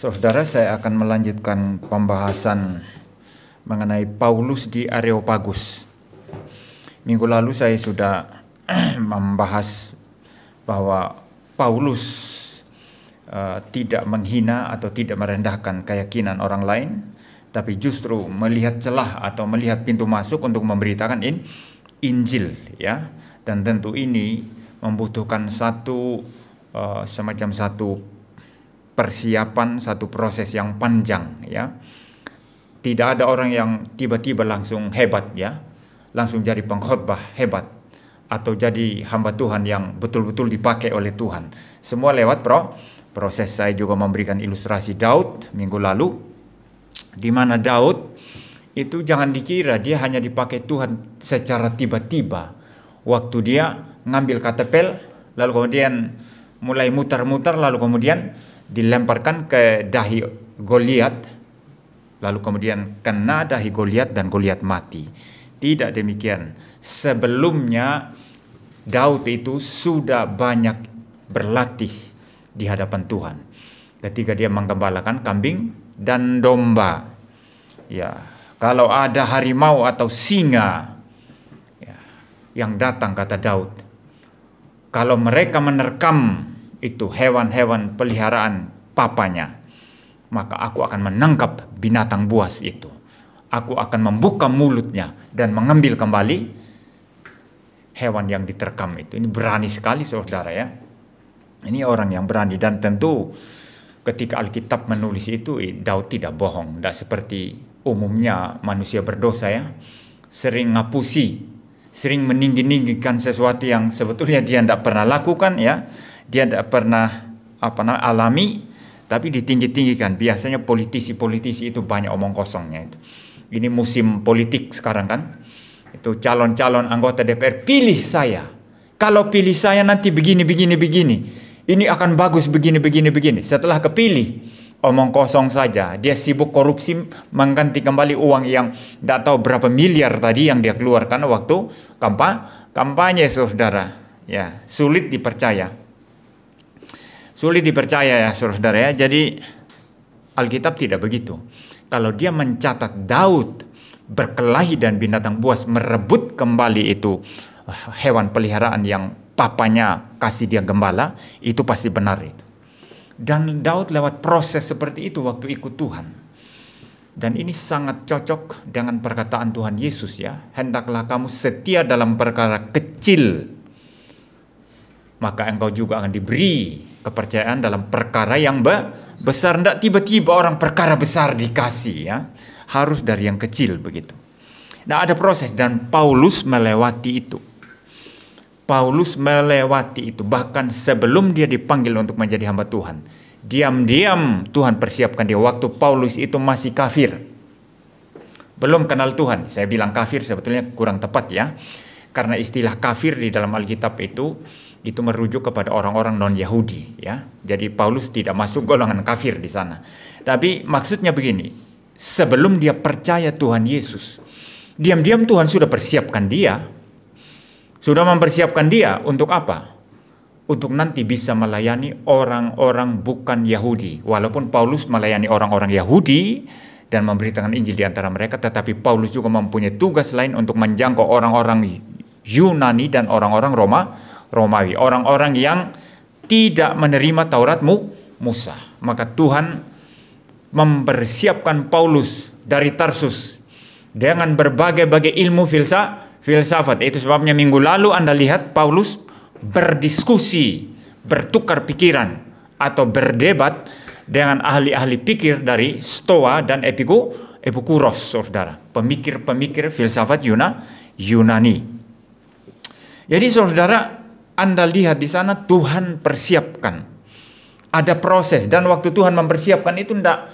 Saudara, saya akan melanjutkan pembahasan mengenai Paulus di Areopagus. Minggu lalu saya sudah membahas bahwa Paulus tidak menghina atau tidak merendahkan keyakinan orang lain, tapi justru melihat celah atau melihat pintu masuk untuk memberitakan Injil, ya. Dan tentu ini membutuhkan semacam satu persiapan, satu proses yang panjang, ya. Tidak ada orang yang tiba-tiba langsung hebat, ya, langsung jadi pengkhotbah hebat atau jadi hamba Tuhan yang betul-betul dipakai oleh Tuhan. Semua lewat proses. Saya juga memberikan ilustrasi Daud minggu lalu, di mana Daud itu jangan dikira dia hanya dipakai Tuhan secara tiba-tiba. Waktu dia ngambil katapel, lalu kemudian mulai mutar-mutar, lalu kemudian dilemparkan ke dahi Goliat, lalu kemudian kena dahi Goliat dan Goliat mati. Tidak demikian. Sebelumnya Daud itu sudah banyak berlatih di hadapan Tuhan ketika dia menggembalakan kambing dan domba. Ya, kalau ada harimau atau singa, ya, yang datang, kata Daud, kalau mereka menerkam itu hewan-hewan peliharaan papanya, maka aku akan menangkap binatang buas itu. Aku akan membuka mulutnya dan mengambil kembali hewan yang diterkam itu. Ini berani sekali, saudara, ya. Ini orang yang berani. Dan tentu ketika Alkitab menulis itu, Daud tidak bohong. Tidak seperti umumnya manusia berdosa, ya. Sering ngapusi, sering meninggi-ninggikan sesuatu yang sebetulnya dia tidak pernah lakukan, ya. Dia tidak pernah alami, tapi ditinggi-tinggikan. Biasanya politisi-politisi itu banyak omong kosongnya itu. Ini musim politik sekarang, kan. Itu calon-calon anggota DPR, pilih saya. Kalau pilih saya nanti begini. Ini akan bagus begini. Setelah kepilih, omong kosong saja. Dia sibuk korupsi, mengganti kembali uang yang tidak tahu berapa miliar tadi yang dia keluarkan waktu kampanye, saudara. Ya, sulit dipercaya. Ya, saudara, ya. Jadi Alkitab tidak begitu. Kalau dia mencatat Daud berkelahi dan binatang buas merebut kembali itu hewan peliharaan yang papanya kasih dia gembala, itu pasti benar itu. Dan Daud lewat proses seperti itu waktu ikut Tuhan. Dan ini sangat cocok dengan perkataan Tuhan Yesus, ya. Hendaklah kamu setia dalam perkara kecil, maka engkau juga akan diberi kepercayaan dalam perkara yang besar. Tidak tiba-tiba orang perkara besar dikasih, ya. Harus dari yang kecil begitu. Nah, ada proses, dan Paulus melewati itu. Bahkan sebelum dia dipanggil untuk menjadi hamba Tuhan, diam-diam Tuhan persiapkan dia. Waktu Paulus itu masih kafir, belum kenal Tuhan. Saya bilang kafir sebetulnya kurang tepat, ya, karena istilah kafir di dalam Alkitab itu merujuk kepada orang-orang non-Yahudi, ya. Jadi Paulus tidak masuk golongan kafir di sana. Tapi maksudnya begini, sebelum dia percaya Tuhan Yesus, diam-diam Tuhan sudah persiapkan dia. Sudah mempersiapkan dia untuk apa? Untuk nanti bisa melayani orang-orang bukan Yahudi. Walaupun Paulus melayani orang-orang Yahudi dan memberitakan Injil di antara mereka, tetapi Paulus juga mempunyai tugas lain untuk menjangkau orang-orang Yunani dan orang-orang Romawi, orang-orang yang tidak menerima Taurat Musa. Maka Tuhan mempersiapkan Paulus dari Tarsus dengan berbagai-bagai ilmu filsafat. Itu sebabnya minggu lalu Anda lihat Paulus berdiskusi, bertukar pikiran atau berdebat dengan ahli-ahli pikir dari Stoa dan Epikuros, saudara, pemikir-pemikir filsafat Yunani. Jadi, saudara, Anda lihat di sana Tuhan persiapkan. Ada proses, dan waktu Tuhan mempersiapkan itu tidak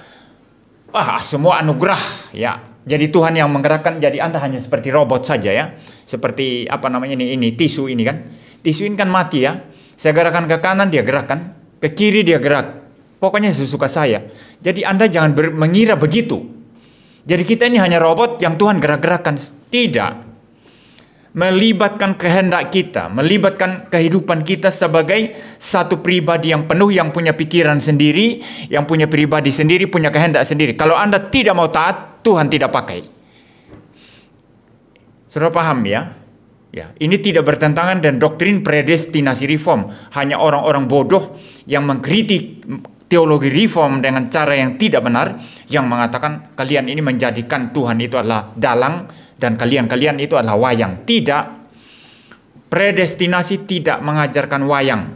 semua anugerah, ya. Jadi Tuhan yang menggerakkan, jadi Anda hanya seperti robot saja, ya. Seperti ini tisu ini, kan. Tisu ini kan mati, ya. Saya gerakkan ke kanan, dia gerakkan, ke kiri dia gerak. Pokoknya sesuka saya. Jadi Anda jangan mengira begitu. Jadi kita ini hanya robot yang Tuhan gerak-gerakkan. Tidak. melibatkan kehendak kita, melibatkan kehidupan kita sebagai satu pribadi yang penuh, yang punya pikiran sendiri, yang punya pribadi sendiri, punya kehendak sendiri. Kalau Anda tidak mau taat, Tuhan tidak pakai. Saudara paham ya? Ya, ini tidak bertentangan dengan doktrin predestinasi reform. Hanya orang-orang bodoh yang mengkritik teologi reform dengan cara yang tidak benar, yang mengatakan kalian ini menjadikan Tuhan itu adalah dalang dan kalian itu adalah wayang. Tidak. Predestinasi tidak mengajarkan wayang.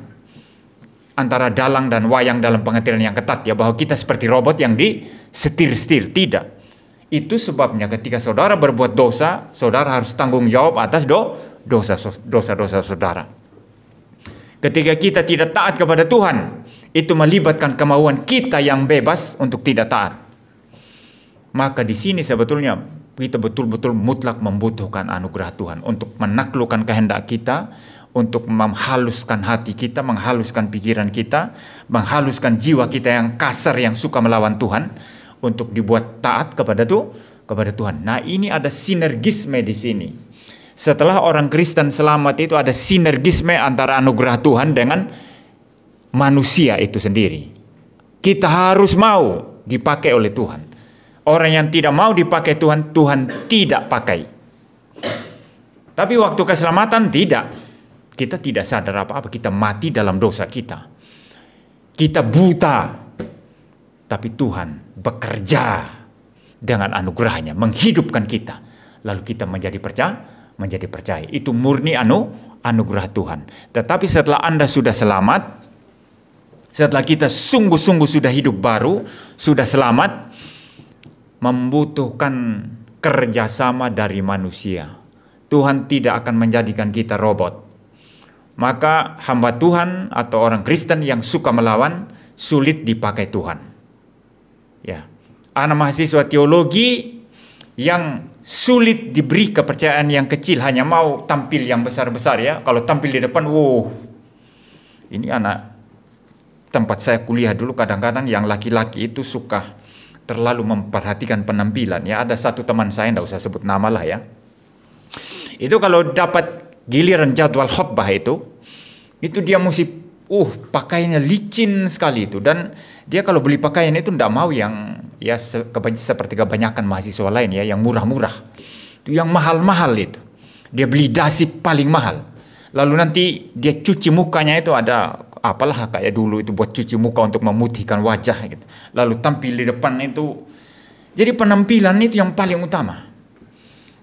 Antara dalang dan wayang dalam pengertian yang ketat ya, bahwa kita seperti robot yang disetir-setir. Tidak. Itu sebabnya ketika saudara berbuat dosa, saudara harus tanggung jawab atas dosa-dosa saudara. Ketika kita tidak taat kepada Tuhan, itu melibatkan kemauan kita yang bebas untuk tidak taat. Maka di sini sebetulnya kita betul-betul mutlak membutuhkan anugerah Tuhan untuk menaklukkan kehendak kita, untuk menghaluskan hati kita, menghaluskan pikiran kita, menghaluskan jiwa kita yang kasar, yang suka melawan Tuhan, untuk dibuat taat kepada Tuhan. Nah, ini ada sinergisme di sini. Setelah orang Kristen selamat itu ada sinergisme antara anugerah Tuhan dengan manusia itu sendiri. Kita harus mau dipakai oleh Tuhan. Orang yang tidak mau dipakai Tuhan, Tuhan tidak pakai. Tapi waktu keselamatan tidak. Kita tidak sadar apa-apa. Kita mati dalam dosa kita. Kita buta. Tapi Tuhan bekerja dengan anugerahnya, menghidupkan kita. Lalu kita menjadi percaya. Itu murni anugerah Tuhan. Tetapi setelah Anda sudah selamat, setelah kita sungguh-sungguh sudah hidup baru, sudah selamat, membutuhkan kerjasama dari manusia. Tuhan tidak akan menjadikan kita robot. Maka hamba Tuhan atau orang Kristen yang suka melawan sulit dipakai Tuhan. Ya, anak mahasiswa teologi yang sulit diberi kepercayaan yang kecil, hanya mau tampil yang besar-besar ya. Kalau tampil di depan, ini anak tempat saya kuliah dulu, kadang-kadang yang laki-laki itu suka terlalu memperhatikan penampilan ya. Ada satu teman saya, tidak usah sebut nama lah ya, itu kalau dapat giliran jadwal khotbah itu dia mesti pakaiannya licin sekali itu. Dan dia kalau beli pakaian itu tidak mau yang ya seperti kebanyakan mahasiswa lain ya, yang murah-murah. Itu yang mahal-mahal itu. Dia beli dasi paling mahal. Lalu nanti dia cuci mukanya itu ada apalah kayak dulu itu buat cuci muka untuk memutihkan wajah gitu. Lalu tampil di depan itu. Jadi penampilan itu yang paling utama.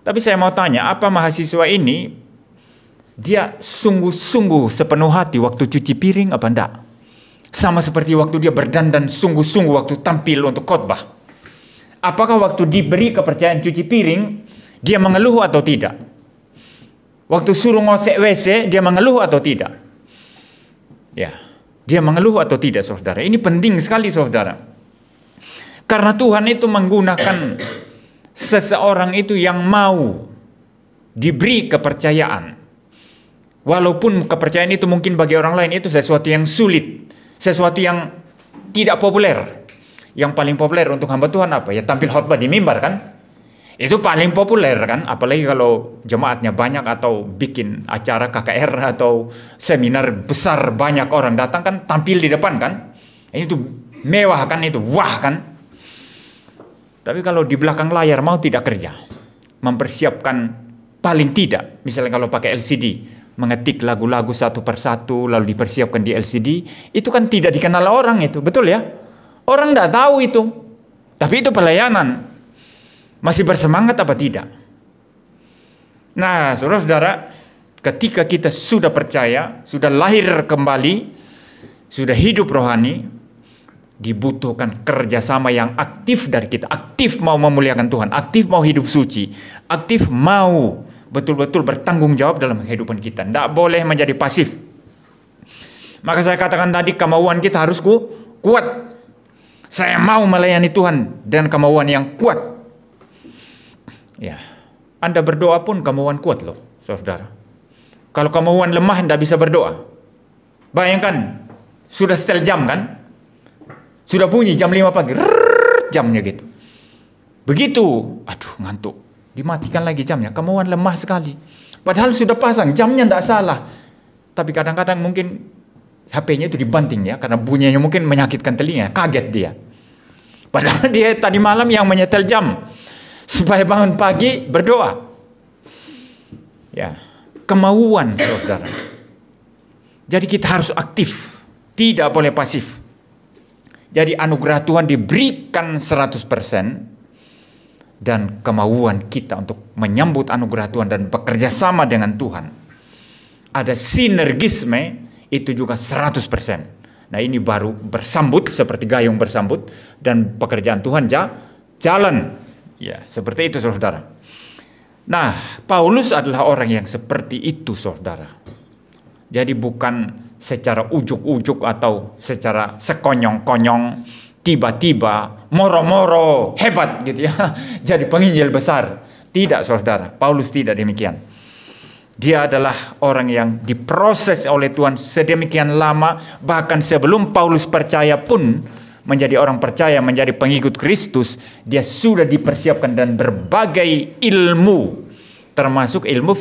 Tapi saya mau tanya, apa mahasiswa ini dia sungguh-sungguh sepenuh hati waktu cuci piring apa enggak? Sama seperti waktu dia berdandan sungguh-sungguh waktu tampil untuk khotbah. Apakah waktu diberi kepercayaan cuci piring dia mengeluh atau tidak? Waktu suruh ngosek WC dia mengeluh atau tidak? Ya, dia mengeluh atau tidak, saudara? Ini penting sekali, saudara. Karena Tuhan itu menggunakan seseorang itu yang mau diberi kepercayaan. Walaupun kepercayaan itu mungkin bagi orang lain itu sesuatu yang sulit, sesuatu yang tidak populer. Yang paling populer untuk hamba Tuhan apa? Ya tampil khotbah di mimbar kan? Itu paling populer kan, apalagi kalau jemaatnya banyak atau bikin acara KKR atau seminar besar, banyak orang datang kan, tampil di depan kan. Itu mewah kan, itu wah kan. Tapi kalau di belakang layar mau tidak kerja, mempersiapkan paling tidak, misalnya kalau pakai LCD, mengetik lagu-lagu satu persatu lalu dipersiapkan di LCD, itu kan tidak dikenal orang itu, betul ya? Orang tidak tahu itu, tapi itu pelayanan. Masih bersemangat apa tidak? Nah, saudara-saudara, ketika kita sudah percaya, sudah lahir kembali, sudah hidup rohani, dibutuhkan kerjasama yang aktif dari kita. Aktif mau memuliakan Tuhan, aktif mau hidup suci, aktif mau betul-betul bertanggung jawab dalam kehidupan kita. Tidak boleh menjadi pasif. Maka saya katakan tadi, kemauan kita harus kuat. Saya mau melayani Tuhan dengan kemauan yang kuat. Ya, Anda berdoa pun kemauan kuat loh, saudara. Kalau kemauan lemah tidak bisa berdoa. Bayangkan, sudah setel jam kan? Sudah bunyi jam 5 pagi, jamnya gitu. Begitu, aduh ngantuk. Dimatikan lagi jamnya, kemauan lemah sekali. Padahal sudah pasang, jamnya tidak salah. Tapi kadang-kadang mungkin HP-nya itu dibanting ya, karena bunyinya mungkin menyakitkan telinga, kaget dia. Padahal dia tadi malam yang menyetel jam, supaya bangun pagi berdoa. Ya, kemauan saudara. Jadi kita harus aktif, tidak boleh pasif. Jadi anugerah Tuhan diberikan 100%. Dan kemauan kita untuk menyambut anugerah Tuhan dan bekerja sama dengan Tuhan. Ada sinergisme itu juga 100%. Nah ini baru bersambut seperti gayung bersambut dan pekerjaan Tuhan jalan. Ya seperti itu saudara. Nah Paulus adalah orang yang seperti itu saudara. Jadi bukan secara ujuk-ujuk atau secara sekonyong-konyong, tiba-tiba, moro-moro, hebat gitu ya. Jadi penginjil besar. Tidak saudara, Paulus tidak demikian. Dia adalah orang yang diproses oleh Tuhan sedemikian lama. Bahkan sebelum Paulus percaya pun, menjadi orang percaya, menjadi pengikut Kristus, dia sudah dipersiapkan dan berbagai ilmu, termasuk ilmu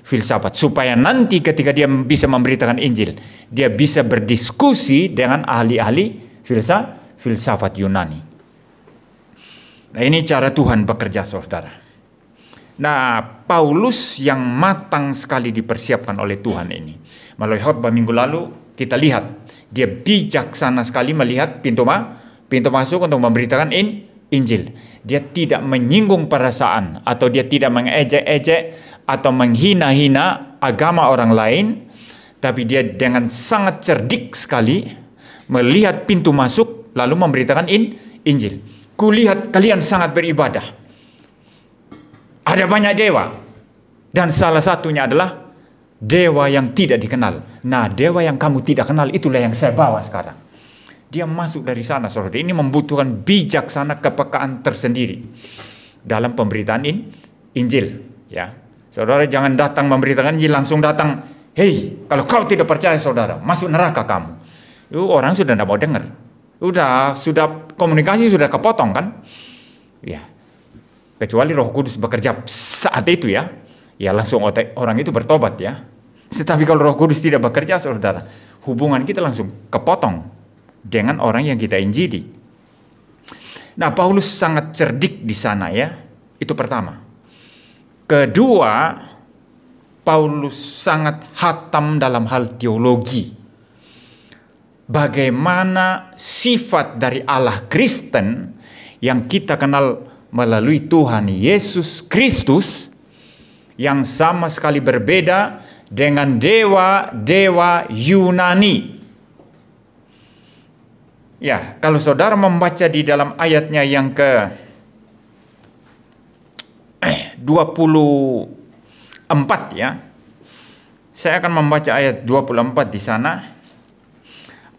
filsafat, supaya nanti ketika dia bisa memberitakan Injil, dia bisa berdiskusi dengan ahli-ahli filsafat Yunani. Nah ini cara Tuhan bekerja saudara. Nah Paulus yang matang sekali dipersiapkan oleh Tuhan ini. Melalui khotbah minggu lalu kita lihat dia bijaksana sekali melihat pintu masuk untuk memberitakan Injil. Dia tidak menyinggung perasaan atau dia tidak mengejek-ejek atau menghina-hina agama orang lain. Tapi dia dengan sangat cerdik sekali melihat pintu masuk lalu memberitakan Injil. Kulihat kalian sangat beribadah. Ada banyak dewa. Dan salah satunya adalah dewa yang tidak dikenal. Nah, dewa yang kamu tidak kenal itulah yang saya bawa sekarang. Dia masuk dari sana, saudara. Ini membutuhkan bijaksana kepekaan tersendiri dalam pemberitaan Injil. Ya, saudara jangan datang memberitakan Injil langsung datang. Hei, kalau kau tidak percaya saudara, masuk neraka kamu. Itu orang sudah tidak mau dengar. Sudah komunikasi sudah kepotong kan? Ya. Kecuali Roh Kudus bekerja saat itu ya. Ya langsung orang itu bertobat ya. Tetapi kalau Roh Kudus tidak bekerja saudara, hubungan kita langsung kepotong dengan orang yang kita injili. Nah, Paulus sangat cerdik di sana ya. Itu pertama. Kedua, Paulus sangat hatam dalam hal teologi. Bagaimana sifat dari Allah Kristen yang kita kenal melalui Tuhan Yesus Kristus yang sama sekali berbeda dengan dewa-dewa Yunani. Ya, kalau saudara membaca di dalam ayatnya yang ke 24 ya. Saya akan membaca ayat 24 di sana.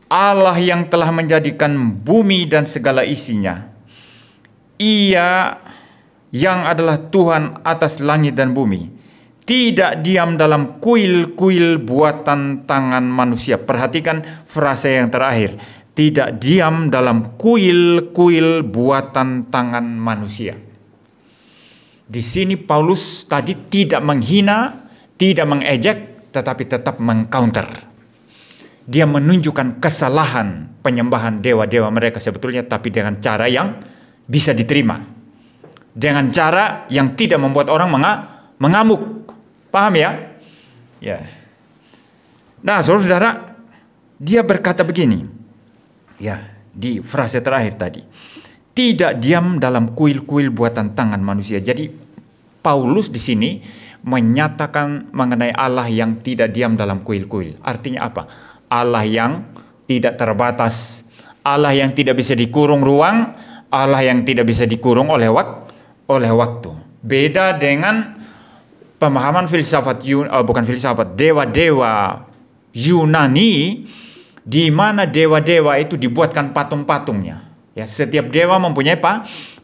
Allah yang telah menjadikan bumi dan segala isinya. Ia yang adalah Tuhan atas langit dan bumi. Tidak diam dalam kuil-kuil buatan tangan manusia. Perhatikan frase yang terakhir. Tidak diam dalam kuil-kuil buatan tangan manusia. Di sini Paulus tadi tidak menghina, tidak mengejek, tetapi tetap mengcounter. Dia menunjukkan kesalahan penyembahan dewa-dewa mereka sebetulnya, tapi dengan cara yang bisa diterima. Dengan cara yang tidak membuat orang mengamuk. Paham ya? Ya. Nah, saudara-saudara, dia berkata begini. Ya, di frase terakhir tadi. Tidak diam dalam kuil-kuil buatan tangan manusia. Jadi Paulus di sini menyatakan mengenai Allah yang tidak diam dalam kuil-kuil. Artinya apa? Allah yang tidak terbatas, Allah yang tidak bisa dikurung ruang, Allah yang tidak bisa dikurung oleh waktu. Beda dengan pemahaman dewa-dewa Yunani, di mana dewa-dewa itu dibuatkan patung-patungnya. Ya, setiap dewa mempunyai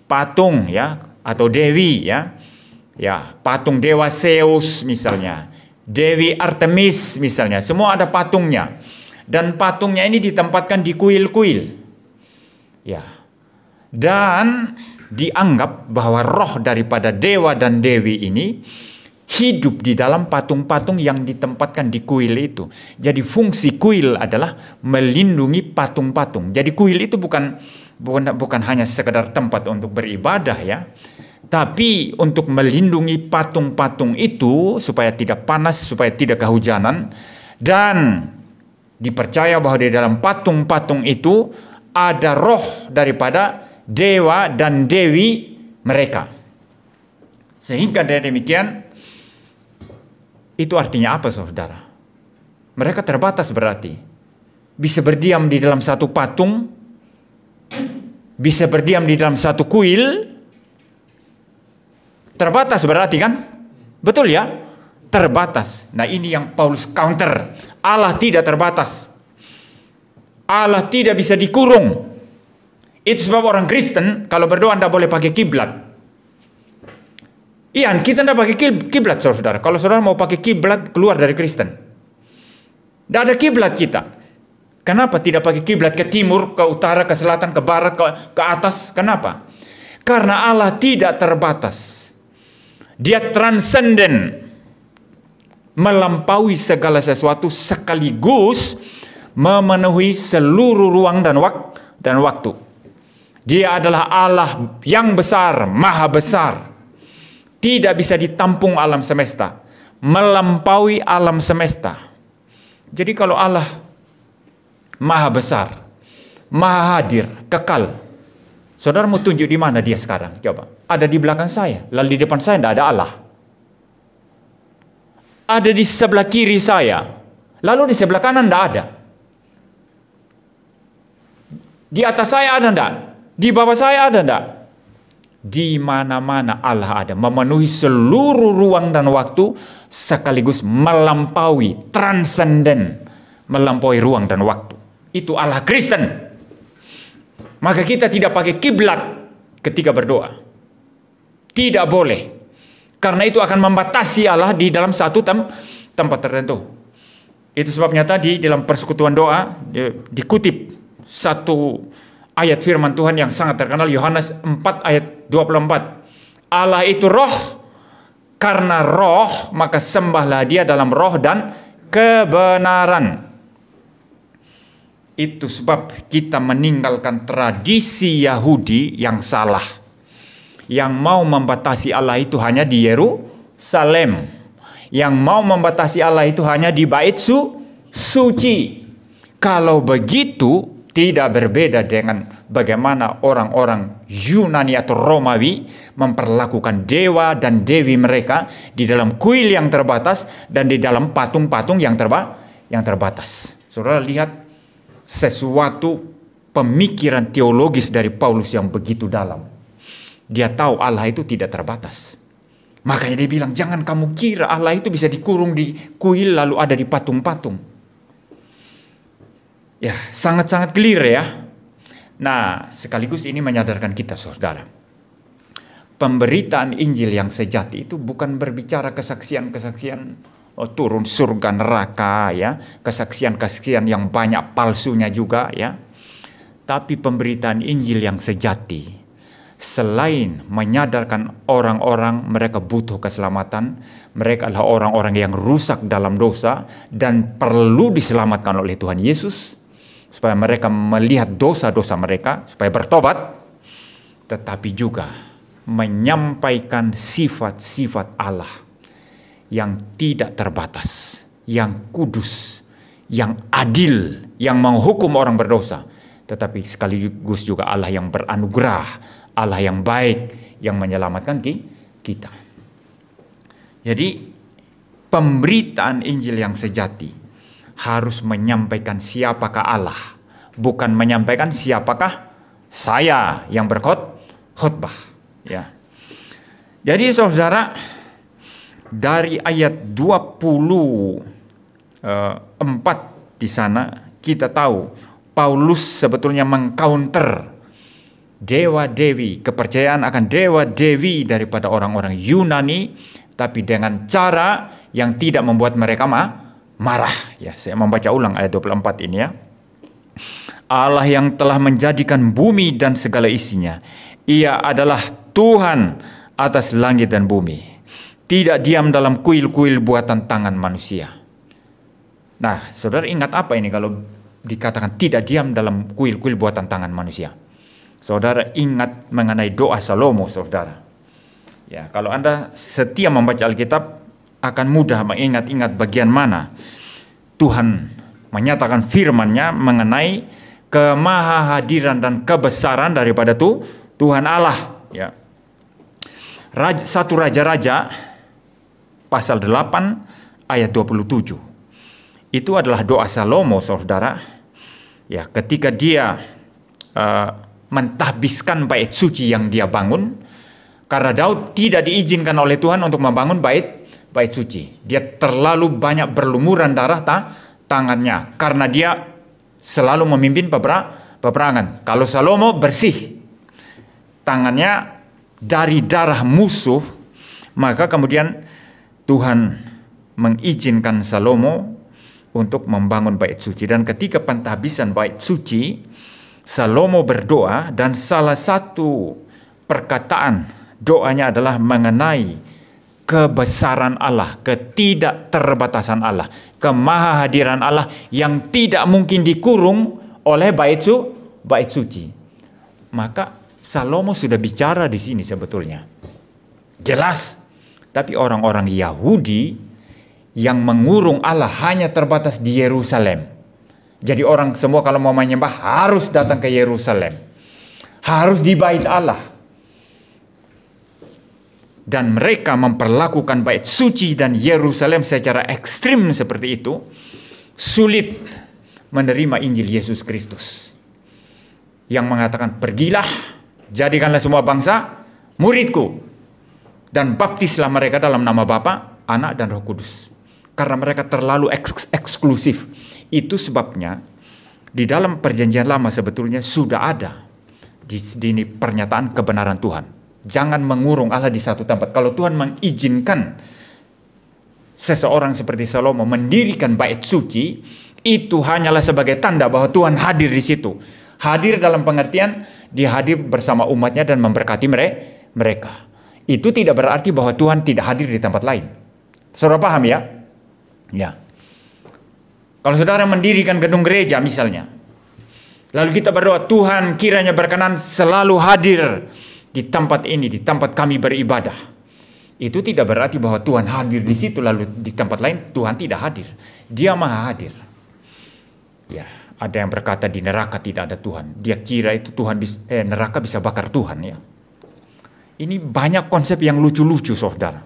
patung ya, atau dewi ya. Ya, patung dewa Zeus misalnya, Dewi Artemis misalnya, semua ada patungnya. Dan patungnya ini ditempatkan di kuil-kuil. Ya. Dan dianggap bahwa roh daripada dewa dan dewi ini hidup di dalam patung-patung yang ditempatkan di kuil itu. Jadi fungsi kuil adalah melindungi patung-patung. Jadi kuil itu bukan hanya sekedar tempat untuk beribadah ya, tapi untuk melindungi patung-patung itu supaya tidak panas, supaya tidak kehujanan, dan dipercaya bahwa di dalam patung-patung itu ada roh daripada dewa dan dewi mereka. Sehingga dari demikian, itu artinya apa saudara? Mereka terbatas berarti. Bisa berdiam di dalam satu patung, bisa berdiam di dalam satu kuil. Terbatas berarti kan? Betul ya? Terbatas. Nah ini yang Paulus counter. Allah tidak terbatas. Allah tidak bisa dikurung. Itu sebab orang Kristen kalau berdoa tidak boleh pakai kiblat. Iya, kita tidak pakai kiblat saudara. Kalau saudara mau pakai kiblat, keluar dari Kristen. Tidak ada kiblat kita. Kenapa tidak pakai kiblat ke timur, ke utara, ke selatan, ke barat, ke atas? Kenapa? Karena Allah tidak terbatas. Dia transenden, melampaui segala sesuatu sekaligus memenuhi seluruh ruang dan waktu. Dia adalah Allah yang besar, maha besar. Tidak bisa ditampung alam semesta. Melampaui alam semesta. Jadi kalau Allah maha besar, maha hadir, kekal. Saudara mau tunjuk di mana dia sekarang? Coba. Ada di belakang saya. Lalu di depan saya tidak ada Allah. Ada di sebelah kiri saya. Lalu di sebelah kanan tidak ada. Di atas saya ada tidak? Di bawah saya ada enggak? Di mana-mana Allah ada, memenuhi seluruh ruang dan waktu sekaligus melampaui, transenden, melampaui ruang dan waktu. Itu Allah Kristen. Maka kita tidak pakai kiblat ketika berdoa. Tidak boleh. Karena itu akan membatasi Allah di dalam satu tempat tertentu. Itu sebabnya tadi dalam persekutuan doa dikutip satu ayat firman Tuhan yang sangat terkenal, Yohanes 4 ayat 24. Allah itu roh, karena roh maka sembahlah dia dalam roh dan kebenaran. Itu sebab kita meninggalkan tradisi Yahudi yang salah, yang mau membatasi Allah itu hanya di Yerusalem, yang mau membatasi Allah itu hanya di bait suci. Kalau begitu, tidak berbeda dengan bagaimana orang-orang Yunani atau Romawi memperlakukan dewa dan dewi mereka di dalam kuil yang terbatas dan di dalam patung-patung yang terbatas. Saudara lihat sesuatu pemikiran teologis dari Paulus yang begitu dalam. Dia tahu Allah itu tidak terbatas. Makanya dia bilang, jangan kamu kira Allah itu bisa dikurung di kuil lalu ada di patung-patung. Ya, sangat-sangat clear ya. Nah, sekaligus ini menyadarkan kita saudara. Pemberitaan Injil yang sejati itu bukan berbicara kesaksian-kesaksian turun surga neraka ya, kesaksian-kesaksian yang banyak palsunya juga ya. Tapi pemberitaan Injil yang sejati, selain menyadarkan orang-orang mereka butuh keselamatan, mereka adalah orang-orang yang rusak dalam dosa dan perlu diselamatkan oleh Tuhan Yesus, supaya mereka melihat dosa-dosa mereka, supaya bertobat, tetapi juga menyampaikan sifat-sifat Allah yang tidak terbatas, yang kudus, yang adil, yang menghukum orang berdosa, tetapi sekaligus juga Allah yang beranugerah, Allah yang baik, yang menyelamatkan kita. Jadi pemberitaan Injil yang sejati harus menyampaikan siapakah Allah, bukan menyampaikan siapakah saya yang berkhotbah. Ya. Jadi saudara, dari ayat 24 di sana kita tahu Paulus sebetulnya mengcounter dewa-dewi, kepercayaan akan dewa-dewi daripada orang-orang Yunani, tapi dengan cara yang tidak membuat mereka marah. Ya, saya membaca ulang ayat 24 ini ya. Allah yang telah menjadikan bumi dan segala isinya. Ia adalah Tuhan atas langit dan bumi. tidak diam dalam kuil-kuil buatan tangan manusia. Nah, saudara ingat apa ini kalau dikatakan tidak diam dalam kuil-kuil buatan tangan manusia? Saudara ingat mengenai doa Salomo, saudara. Ya, kalau Anda setia membaca Alkitab, akan mudah mengingat-ingat bagian mana Tuhan menyatakan firman-Nya mengenai kemahahadiran dan kebesaran daripada Tuhan Allah. Ya. 1 Raja-Raja pasal 8 ayat 27. Itu adalah doa Salomo, saudara. Ya, ketika dia mentahbiskan bait suci yang dia bangun, karena Daud tidak diizinkan oleh Tuhan untuk membangun bait suci. Dia terlalu banyak berlumuran darah tangannya karena dia selalu memimpin peperangan. Kalau Salomo bersih tangannya dari darah musuh, maka kemudian Tuhan mengizinkan Salomo untuk membangun bait suci. Dan ketika pentahbisan bait suci, Salomo berdoa, dan salah satu perkataan doanya adalah mengenai kebesaran Allah, ketidakterbatasan Allah, kemahahadiran Allah yang tidak mungkin dikurung oleh bait suci. Maka Salomo sudah bicara di sini sebetulnya jelas, tapi orang-orang Yahudi yang mengurung Allah hanya terbatas di Yerusalem. Jadi orang semua kalau mau menyembah harus datang ke Yerusalem, harus di bait Allah. Dan mereka memperlakukan bait suci dan Yerusalem secara ekstrim seperti itu, sulit menerima Injil Yesus Kristus yang mengatakan, pergilah, jadikanlah semua bangsa muridku, dan baptislah mereka dalam nama Bapa, Anak, dan Roh Kudus. Karena mereka terlalu eksklusif. Itu sebabnya di dalam perjanjian lama sebetulnya sudah ada di sini pernyataan kebenaran Tuhan. Jangan mengurung Allah di satu tempat. Kalau Tuhan mengizinkan seseorang seperti Salomo mendirikan bait suci, itu hanyalah sebagai tanda bahwa Tuhan hadir di situ. Hadir dalam pengertian dia hadir bersama umatnya dan memberkati mereka. Itu tidak berarti bahwa Tuhan tidak hadir di tempat lain. Saudara paham ya? Ya. Kalau saudara mendirikan gedung gereja misalnya, lalu kita berdoa, Tuhan kiranya berkenan selalu hadir di tempat ini, di tempat kami beribadah. Itu tidak berarti bahwa Tuhan hadir di situ lalu di tempat lain Tuhan tidak hadir. Dia maha hadir. Ya, ada yang berkata di neraka tidak ada Tuhan. Dia kira itu neraka bisa bakar Tuhan ya. Ini banyak konsep yang lucu-lucu, saudara.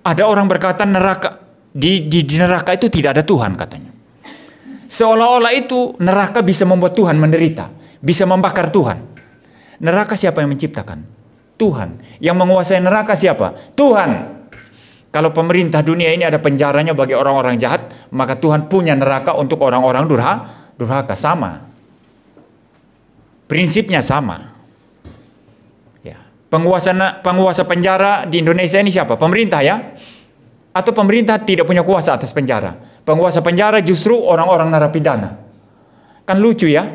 Ada orang berkata neraka di neraka itu tidak ada Tuhan katanya. Seolah-olah itu neraka bisa membuat Tuhan menderita, bisa membakar Tuhan. Neraka siapa yang menciptakan? Tuhan. Yang menguasai neraka siapa? Tuhan. Kalau pemerintah dunia ini ada penjaranya bagi orang-orang jahat, maka Tuhan punya neraka untuk orang-orang durhaka. Sama. Prinsipnya sama. Ya. Penguasa penjara di Indonesia ini siapa? Pemerintah ya? Atau pemerintah tidak punya kuasa atas penjara? Penguasa penjara justru orang-orang narapidana. Kan lucu ya?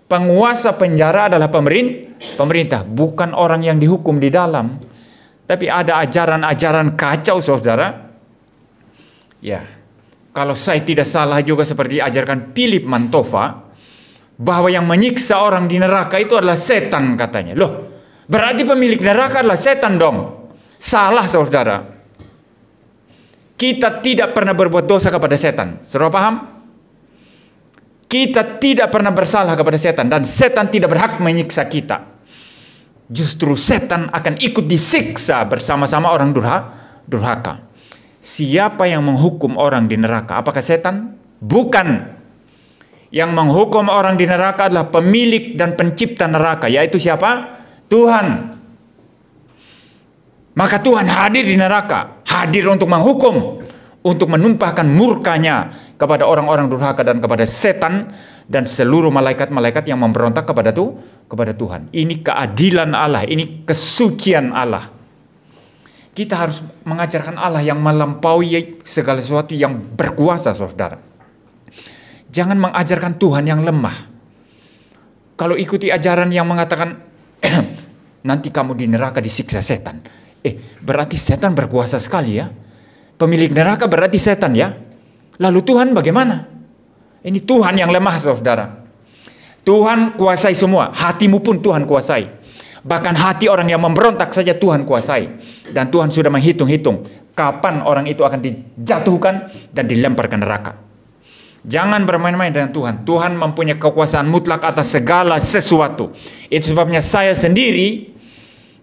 Penguasa penjara adalah pemerintah, bukan orang yang dihukum di dalam. Tapi ada ajaran-ajaran kacau, saudara. Ya, kalau saya tidak salah juga seperti ajarkan Philip Mantova, bahwa yang menyiksa orang di neraka itu adalah setan katanya. Loh, berarti pemilik neraka adalah setan dong. Salah, saudara. Kita tidak pernah berbuat dosa kepada setan. Saudara paham? Kita tidak pernah bersalah kepada setan, dan setan tidak berhak menyiksa kita. Justru setan akan ikut disiksa bersama-sama orang durhaka. Siapa yang menghukum orang di neraka? Apakah setan? Bukan. Yang menghukum orang di neraka adalah pemilik dan pencipta neraka, yaitu siapa? Tuhan. Maka Tuhan hadir di neraka, hadir untuk menghukum, untuk menumpahkan murkanya kepada orang-orang durhaka dan kepada setan dan seluruh malaikat-malaikat yang memberontak kepada Tuhan. Ini keadilan Allah, ini kesucian Allah. Kita harus mengajarkan Allah yang melampaui segala sesuatu, yang berkuasa, saudara. Jangan mengajarkan Tuhan yang lemah. Kalau ikuti ajaran yang mengatakan nanti kamu di neraka disiksa setan, Berarti setan berkuasa sekali ya. Pemilik neraka berarti setan ya. Lalu Tuhan bagaimana? Ini Tuhan yang lemah, saudara. Tuhan kuasai semua. Hatimu pun Tuhan kuasai. Bahkan hati orang yang memberontak saja Tuhan kuasai. Dan Tuhan sudah menghitung-hitung kapan orang itu akan dijatuhkan dan dilempar ke neraka. Jangan bermain-main dengan Tuhan. Tuhan mempunyai kekuasaan mutlak atas segala sesuatu. Itu sebabnya saya sendiri,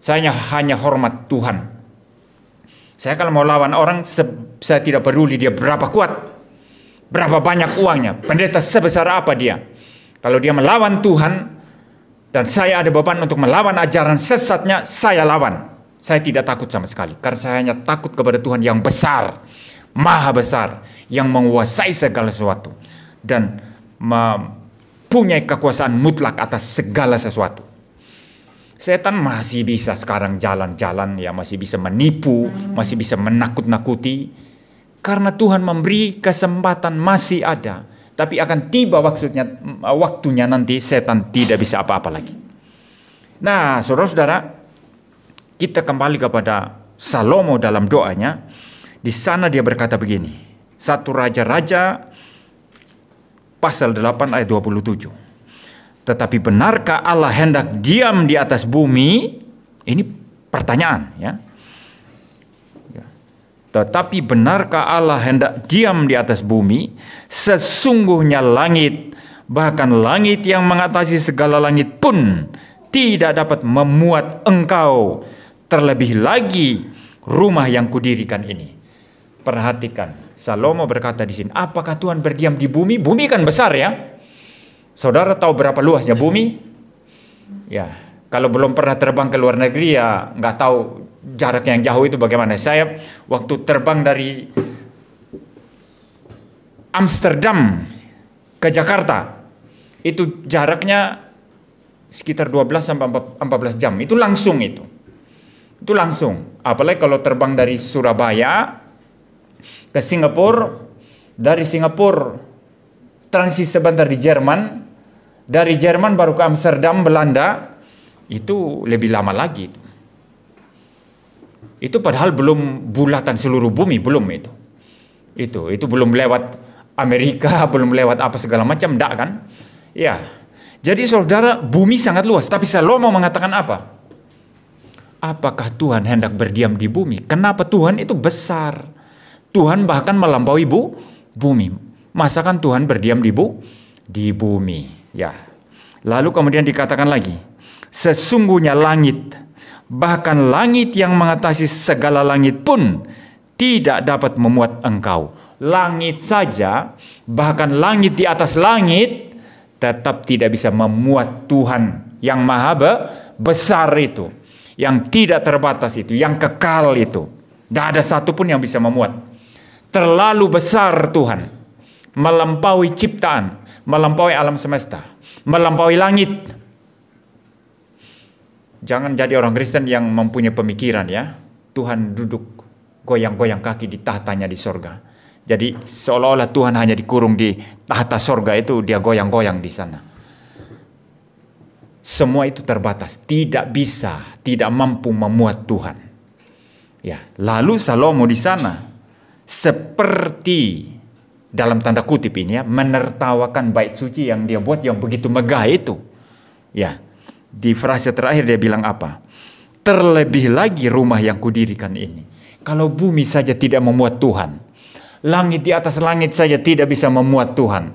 saya hanya hormat Tuhan. Saya kalau mau lawan orang, saya tidak peduli dia berapa kuat, berapa banyak uangnya, pendeta sebesar apa dia. Kalau dia melawan Tuhan, dan saya ada beban untuk melawan ajaran sesatnya, saya lawan. Saya tidak takut sama sekali, karena saya hanya takut kepada Tuhan yang besar, maha besar, yang menguasai segala sesuatu dan mempunyai kekuasaan mutlak atas segala sesuatu. Setan masih bisa sekarang jalan-jalan ya, masih bisa menipu, masih bisa menakut-nakuti, karena Tuhan memberi kesempatan masih ada. Tapi akan tiba waktunya nanti setan tidak bisa apa-apa lagi. Nah, saudara-saudara, kita kembali kepada Salomo dalam doanya. Di sana dia berkata begini. 1 Raja-Raja pasal 8 ayat 27. Tetapi benarkah Allah hendak diam di atas bumi? Ini pertanyaan ya. Tetapi benarkah Allah hendak diam di atas bumi? Sesungguhnya langit, bahkan langit yang mengatasi segala langit pun tidak dapat memuat engkau. Terlebih lagi rumah yang kudirikan ini. Perhatikan, Salomo berkata di sini, apakah Tuhan berdiam di bumi? Bumi kan besar ya. Saudara tahu berapa luasnya bumi? Ya, kalau belum pernah terbang ke luar negeri ya nggak tahu jarak yang jauh itu bagaimana. Saya waktu terbang dari Amsterdam ke Jakarta, itu jaraknya sekitar 12 sampai 14 jam. Itu langsung itu. Itu langsung. Apalagi kalau terbang dari Surabaya ke Singapura, dari Singapura transit sebentar di Jerman, dari Jerman baru ke Amsterdam, Belanda, itu lebih lama lagi itu. Itu padahal belum bulatan seluruh bumi, belum itu. Itu belum lewat Amerika, belum lewat apa segala macam, enggak kan? Ya. Jadi saudara, bumi sangat luas, tapi Salomo mengatakan apa? Apakah Tuhan hendak berdiam di bumi? Kenapa? Tuhan itu besar. Tuhan bahkan melampaui bumi. Masakan Tuhan berdiam di bumi? Ya. Lalu kemudian dikatakan lagi, sesungguhnya langit, bahkan langit yang mengatasi segala langit pun tidak dapat memuat engkau. Langit saja, bahkan langit di atas langit, tetap tidak bisa memuat Tuhan yang maha besar itu, yang tidak terbatas itu, yang kekal itu. Tidak ada satupun yang bisa memuat. Terlalu besar Tuhan, melampaui ciptaan, melampaui alam semesta, melampaui langit. Jangan jadi orang Kristen yang mempunyai pemikiran ya, Tuhan duduk goyang-goyang kaki di tahtanya di sorga. Jadi seolah-olah Tuhan hanya dikurung di tahta sorga itu, dia goyang-goyang di sana. Semua itu terbatas, tidak bisa, tidak mampu memuat Tuhan. Ya, lalu Salomo di sana seperti dalam tanda kutip ini ya, menertawakan bait suci yang dia buat yang begitu megah itu. Ya, di frase terakhir dia bilang apa? Terlebih lagi rumah yang kudirikan ini. Kalau bumi saja tidak memuat Tuhan, langit di atas langit saja tidak bisa memuat Tuhan,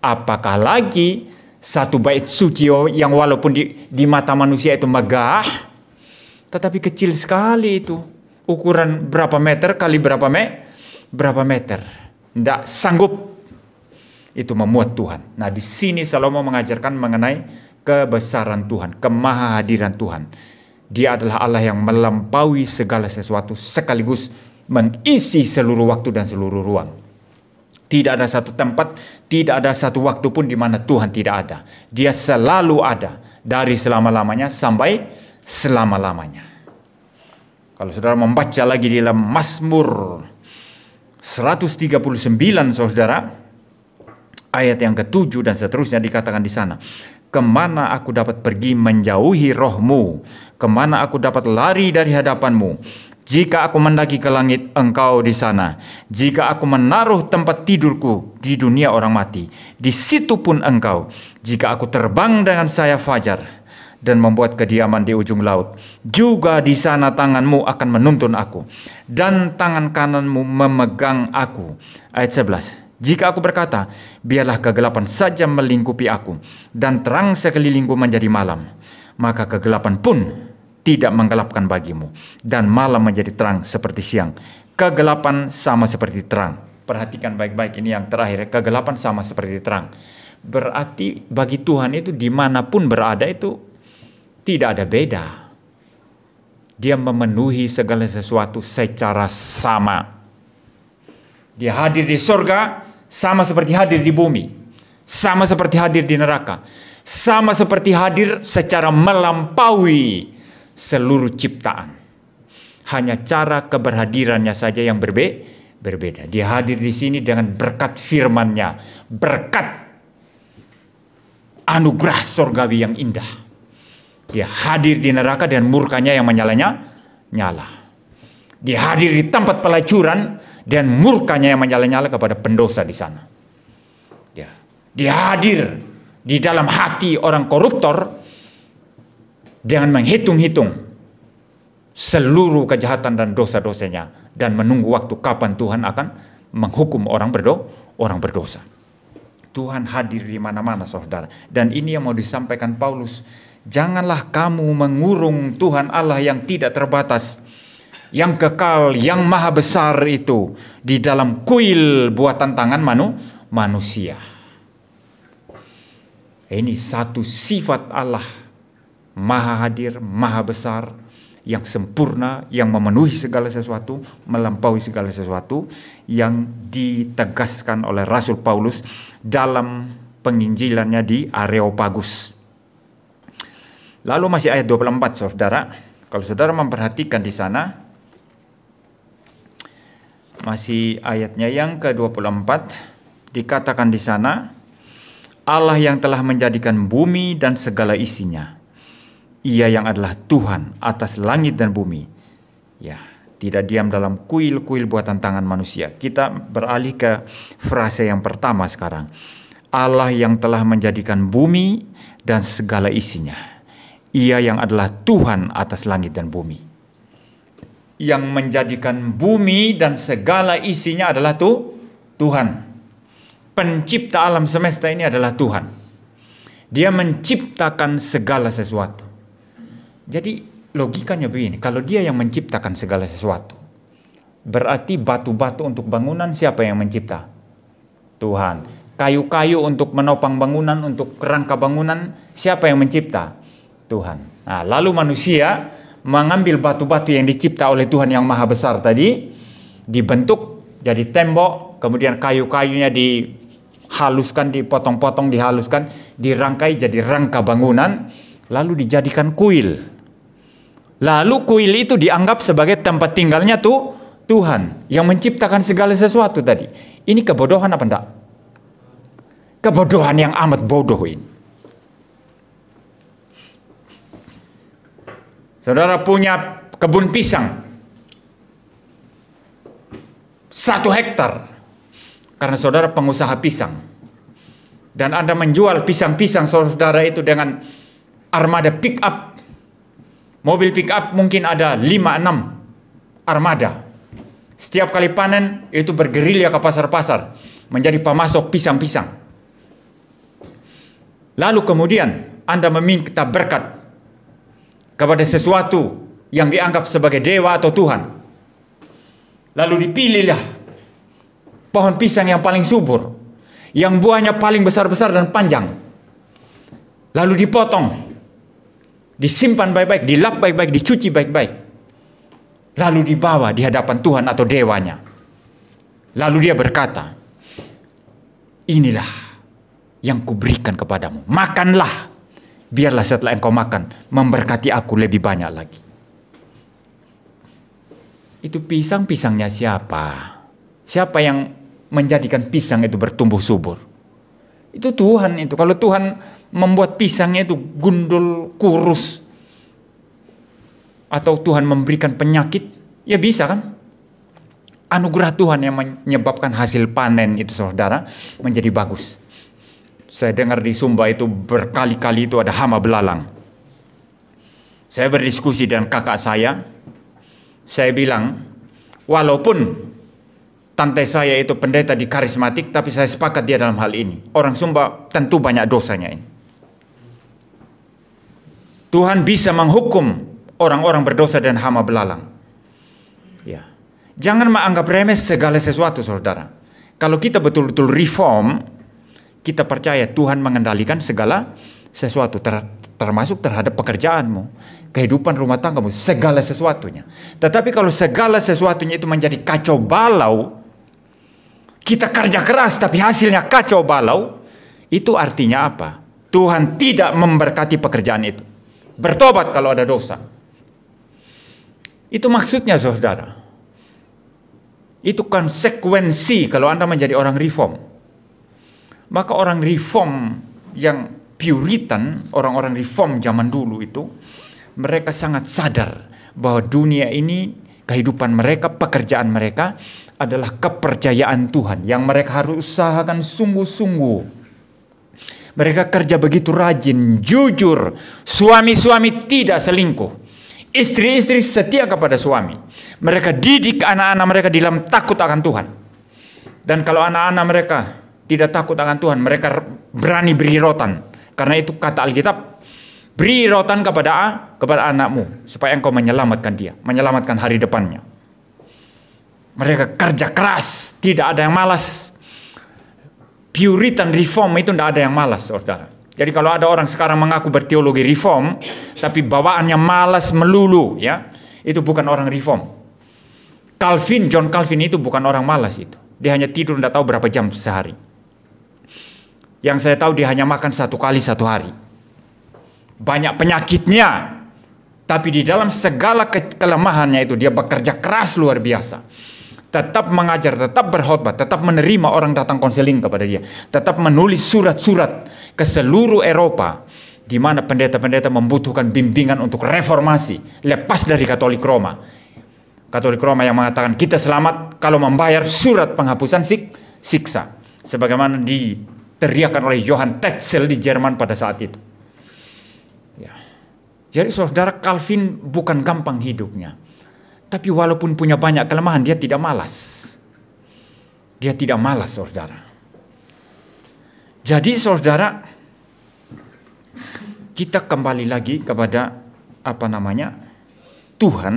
apakah lagi satu bait suci yang walaupun di mata manusia itu megah, tetapi kecil sekali itu. Ukuran berapa meter kali berapa meter. Tidak sanggup itu memuat Tuhan. Nah, di sini Salomo mengajarkan mengenai kebesaran Tuhan, kemahahadiran Tuhan. Dia adalah Allah yang melampaui segala sesuatu sekaligus mengisi seluruh waktu dan seluruh ruang. Tidak ada satu tempat, tidak ada satu waktu pun di mana Tuhan tidak ada. Dia selalu ada dari selama-lamanya sampai selama-lamanya. Kalau saudara membaca lagi di dalam Mazmur 139, saudara, ayat yang ke-7 dan seterusnya dikatakan di sana, kemana aku dapat pergi menjauhi rohmu? Kemana aku dapat lari dari hadapanmu? Jika aku mendaki ke langit, Engkau di sana. Jika aku menaruh tempat tidurku di dunia orang mati, di situ pun Engkau. Jika aku terbang dengan sayap fajar dan membuat kediaman di ujung laut, juga di sana tanganmu akan menuntun aku, dan tangan kananmu memegang aku. Ayat 11. Jika aku berkata, biarlah kegelapan saja melingkupi aku, dan terang sekelilingku menjadi malam, maka kegelapan pun tidak menggelapkan bagimu, dan malam menjadi terang seperti siang. Kegelapan sama seperti terang. Perhatikan baik-baik, ini yang terakhir. Kegelapan sama seperti terang. Berarti bagi Tuhan itu dimanapun berada itu tidak ada beda. Dia memenuhi segala sesuatu secara sama. Dia hadir di surga sama seperti hadir di bumi. Sama seperti hadir di neraka. Sama seperti hadir secara melampaui seluruh ciptaan. Hanya cara keberhadirannya saja yang berbeda. Dia hadir di sini dengan berkat firman-Nya, berkat anugerah surgawi yang indah. Dia hadir di neraka dan murkanya yang nyala. Dia hadir di tempat pelacuran dan murkanya yang menyala-nyala kepada pendosa di sana. Dia hadir di dalam hati orang koruptor dengan menghitung-hitung seluruh kejahatan dan dosa-dosanya, dan menunggu waktu kapan Tuhan akan menghukum orang berdosa. Tuhan hadir di mana-mana, saudara. Dan ini yang mau disampaikan Paulus. Janganlah kamu mengurung Tuhan Allah yang tidak terbatas, yang kekal, yang maha besar itu di dalam kuil buatan tangan manusia. Ini satu sifat Allah, maha hadir, maha besar, yang sempurna, yang memenuhi segala sesuatu, melampaui segala sesuatu, yang ditegaskan oleh Rasul Paulus dalam penginjilannya di Areopagus. Lalu masih ayat 24, saudara. Kalau saudara memperhatikan di sana, masih ayatnya yang ke-24, dikatakan di sana, Allah yang telah menjadikan bumi dan segala isinya. Ia yang adalah Tuhan atas langit dan bumi. Ya, tidak diam dalam kuil-kuil buatan tangan manusia. Kita beralih ke frase yang pertama sekarang. Allah yang telah menjadikan bumi dan segala isinya. Ia yang adalah Tuhan atas langit dan bumi. Yang menjadikan bumi dan segala isinya adalah Tuhan. Pencipta alam semesta ini adalah Tuhan. Dia menciptakan segala sesuatu. Jadi logikanya begini, kalau dia yang menciptakan segala sesuatu, berarti batu-batu untuk bangunan siapa yang mencipta? Tuhan. Kayu-kayu untuk menopang bangunan, untuk kerangka bangunan, siapa yang mencipta? Tuhan. Nah, lalu manusia mengambil batu-batu yang dicipta oleh Tuhan yang maha besar tadi, dibentuk jadi tembok, kemudian kayu-kayunya dihaluskan, dipotong-potong, dihaluskan, dirangkai jadi rangka bangunan, lalu dijadikan kuil. Lalu kuil itu dianggap sebagai tempat tinggalnya Tuhan yang menciptakan segala sesuatu tadi. Ini kebodohan apa enggak? Kebodohan yang amat bodoh ini. Saudara punya kebun pisang 1 hektar karena saudara pengusaha pisang, dan Anda menjual pisang-pisang saudara itu dengan armada pick up. Mobil pick up mungkin ada 5-6 armada. Setiap kali panen itu bergerilya ke pasar-pasar menjadi pemasok pisang-pisang. Lalu kemudian Anda meminta berkat kepada sesuatu yang dianggap sebagai dewa atau Tuhan. Lalu dipilihlah pohon pisang yang paling subur, yang buahnya paling besar-besar dan panjang. Lalu dipotong, disimpan baik-baik, dilap baik-baik, dicuci baik-baik. Lalu dibawa di hadapan Tuhan atau dewanya. Lalu dia berkata, inilah yang kuberikan kepadamu. Makanlah, biarlah setelah engkau makan, memberkati aku lebih banyak lagi. Itu pisang-pisangnya siapa? Siapa yang menjadikan pisang itu bertumbuh subur? Itu Tuhan itu. Kalau Tuhan membuat pisangnya itu gundul, kurus, atau Tuhan memberikan penyakit, Ya bisa kan? Anugerah Tuhan yang menyebabkan hasil panen itu saudara menjadi bagus. Saya dengar di Sumba itu berkali-kali itu ada hama belalang. Saya berdiskusi dengan kakak saya bilang, walaupun tante saya itu pendeta di karismatik, tapi saya sepakat dia dalam hal ini. Orang Sumba tentu banyak dosanya ini. Tuhan bisa menghukum orang-orang berdosa dan hama belalang. Ya. Jangan menganggap remeh segala sesuatu, saudara. Kalau kita betul-betul reform, kita percaya Tuhan mengendalikan segala sesuatu, termasuk terhadap pekerjaanmu, kehidupan rumah tanggamu, segala sesuatunya. Tetapi kalau segala sesuatunya itu menjadi kacau balau, kita kerja keras tapi hasilnya kacau balau, itu artinya apa? Tuhan tidak memberkati pekerjaan itu. Bertobat kalau ada dosa. Itu maksudnya, saudara. Itu konsekuensi kalau Anda menjadi orang reform. Maka orang reform yang Puritan, orang-orang reform zaman dulu itu, mereka sangat sadar bahwa dunia ini, kehidupan mereka, pekerjaan mereka adalah kepercayaan Tuhan yang mereka harus usahakan sungguh-sungguh. Mereka kerja begitu rajin, jujur. Suami-suami tidak selingkuh. Istri-istri setia kepada suami. Mereka didik anak-anak mereka di dalam takut akan Tuhan. Dan kalau anak-anak mereka tidak takut akan Tuhan, mereka berani beri rotan. Karena itu kata Alkitab, beri rotan kepada anakmu supaya engkau menyelamatkan dia, menyelamatkan hari depannya. Mereka kerja keras, tidak ada yang malas. Puritan reform itu tidak ada yang malas, saudara. Jadi kalau ada orang sekarang mengaku berteologi reform, tapi bawaannya malas melulu, ya, itu bukan orang reform. John Calvin itu bukan orang malas itu. Dia hanya tidur tidak tahu berapa jam sehari. Yang saya tahu dia hanya makan 1 kali 1 hari. Banyak penyakitnya, tapi di dalam segala kelemahannya itu dia bekerja keras luar biasa. Tetap mengajar, tetap berkhotbah, tetap menerima orang datang konseling kepada dia. Tetap menulis surat-surat ke seluruh Eropa, di mana pendeta-pendeta membutuhkan bimbingan untuk reformasi, lepas dari Katolik Roma. Katolik Roma yang mengatakan kita selamat kalau membayar surat penghapusan siksa. Sebagaimana diteriakan oleh Johann Tetzel di Jerman pada saat itu. Ya. Jadi saudara, Calvin bukan gampang hidupnya. Tapi walaupun punya banyak kelemahan, dia tidak malas. Dia tidak malas, saudara. Jadi saudara, kita kembali lagi kepada Tuhan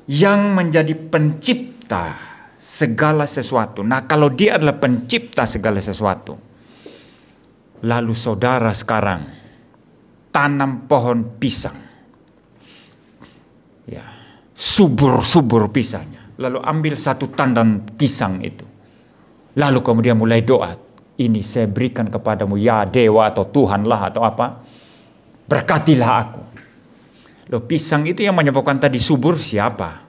yang menjadi pencipta segala sesuatu. Nah, kalau dia adalah pencipta segala sesuatu, lalu saudara sekarang tanam pohon pisang. Ya, subur-subur pisangnya. Lalu ambil 1 tandan pisang itu. Lalu kemudian mulai doa. Ini saya berikan kepadamu, ya dewa atau Tuhanlah atau apa. Berkatilah aku. Loh, pisang itu yang menyebabkan tadi subur siapa?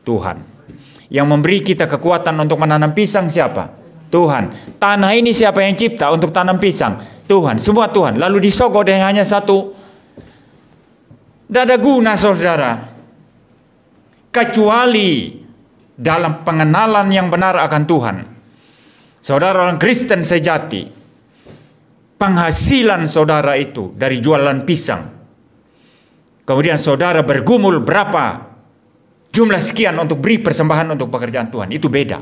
Tuhan. Yang memberi kita kekuatan untuk menanam pisang siapa? Tuhan. Tanah ini siapa yang cipta untuk tanam pisang? Tuhan. Semua Tuhan. Lalu disogok dengan hanya 1. Tidak ada guna, saudara. Kecuali dalam pengenalan yang benar akan Tuhan. Saudara orang Kristen sejati, penghasilan saudara itu dari jualan pisang. Kemudian saudara bergumul berapa jumlah sekian untuk beri persembahan untuk pekerjaan Tuhan. Itu beda.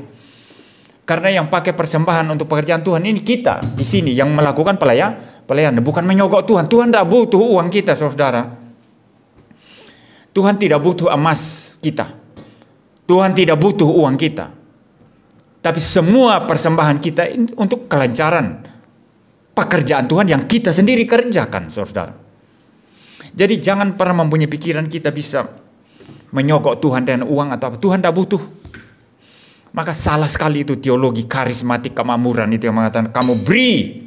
Karena yang pakai persembahan untuk pekerjaan Tuhan ini kita di sini yang melakukan pelayanan, bukan menyogok Tuhan. Tuhan tidak butuh uang kita, saudara. Tuhan tidak butuh emas kita. Tuhan tidak butuh uang kita. Tapi semua persembahan kita untuk kelancaran pekerjaan Tuhan yang kita sendiri kerjakan, saudara. Jadi jangan pernah mempunyai pikiran kita bisa menyogok Tuhan dengan uang atau apa. Tuhan tidak butuh. Maka salah sekali itu teologi karismatik kemakmuran itu yang mengatakan kamu beri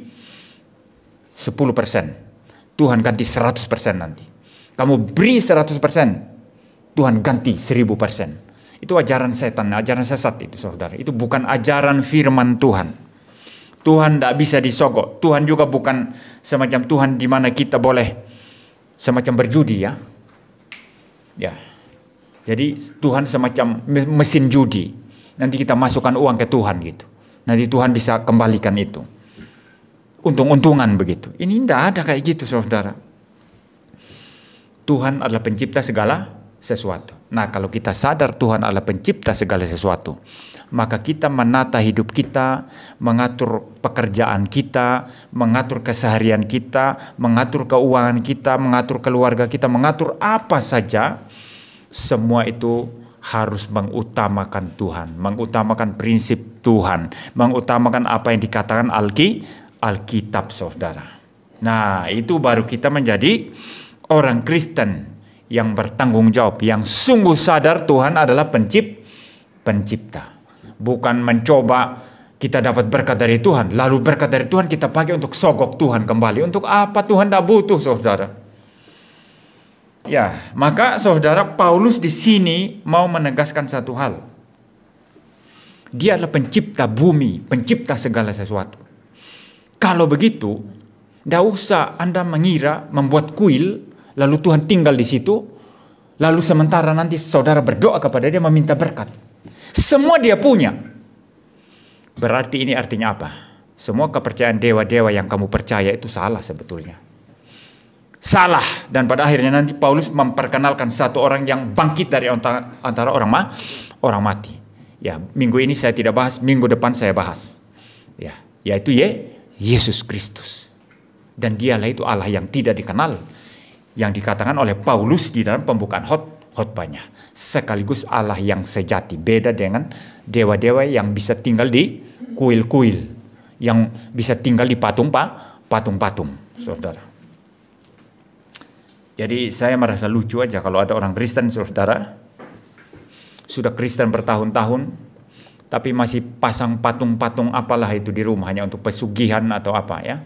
10%. Tuhan ganti 100% nanti. Kamu beri 100%, Tuhan ganti 1000%. Itu ajaran setan, ajaran sesat itu, saudara. Itu bukan ajaran firman Tuhan. Tuhan tidak bisa disogok. Tuhan juga bukan semacam Tuhan di mana kita boleh semacam berjudi, ya. Ya. Jadi Tuhan semacam mesin judi. Nanti kita masukkan uang ke Tuhan gitu. Nanti Tuhan bisa kembalikan itu. Untung-untungan begitu. Ini tidak ada kayak gitu, saudara. Tuhan adalah pencipta segala sesuatu. Nah, kalau kita sadar Tuhan adalah pencipta segala sesuatu, maka kita menata hidup kita, mengatur pekerjaan kita, mengatur keseharian kita, mengatur keuangan kita, mengatur keluarga kita, mengatur apa saja, semua itu harus mengutamakan Tuhan, mengutamakan prinsip Tuhan, mengutamakan apa yang dikatakan Alkitab, saudara. Nah, itu baru kita menjadi orang Kristen yang bertanggung jawab, yang sungguh sadar Tuhan adalah pencipta. Bukan mencoba kita dapat berkat dari Tuhan, lalu berkat dari Tuhan kita pakai untuk sogok Tuhan kembali. Untuk apa? Tuhan tidak butuh, saudara. Ya, maka saudara, Paulus di sini mau menegaskan satu hal. Dia adalah pencipta bumi, pencipta segala sesuatu. Kalau begitu, tidak usah Anda mengira membuat kuil, lalu Tuhan tinggal di situ, lalu sementara nanti saudara berdoa kepada dia meminta berkat. Semua dia punya. Berarti ini artinya apa? Semua kepercayaan dewa-dewa yang kamu percaya itu salah sebetulnya. Salah. Dan pada akhirnya nanti Paulus memperkenalkan satu orang yang bangkit dari antara orang mati. Ya, minggu ini saya tidak bahas, minggu depan saya bahas. Ya, yaitu Yesus Kristus. Dan dialah itu Allah yang tidak dikenal, yang dikatakan oleh Paulus di dalam pembukaan khotbahnya. Sekaligus Allah yang sejati, beda dengan dewa-dewa yang bisa tinggal di kuil-kuil, yang bisa tinggal di patung-patung, saudara. Jadi saya merasa lucu aja kalau ada orang Kristen, saudara, sudah Kristen bertahun-tahun, tapi masih pasang patung-patung apalah itu di rumah hanya untuk pesugihan atau apa ya.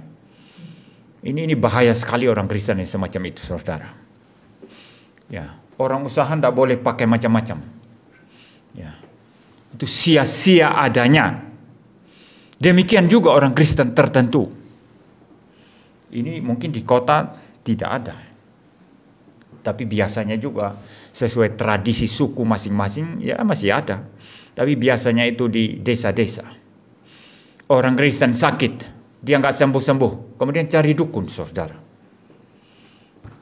Ini bahaya sekali orang Kristen yang semacam itu, saudara. Ya, orang usaha tidak boleh pakai macam-macam. Ya, itu sia-sia adanya. Demikian juga orang Kristen tertentu. Ini mungkin di kota tidak ada. Tapi biasanya juga sesuai tradisi suku masing-masing ya masih ada. Tapi biasanya itu di desa-desa. Orang Kristen sakit, dia nggak sembuh-sembuh, kemudian cari dukun, saudara.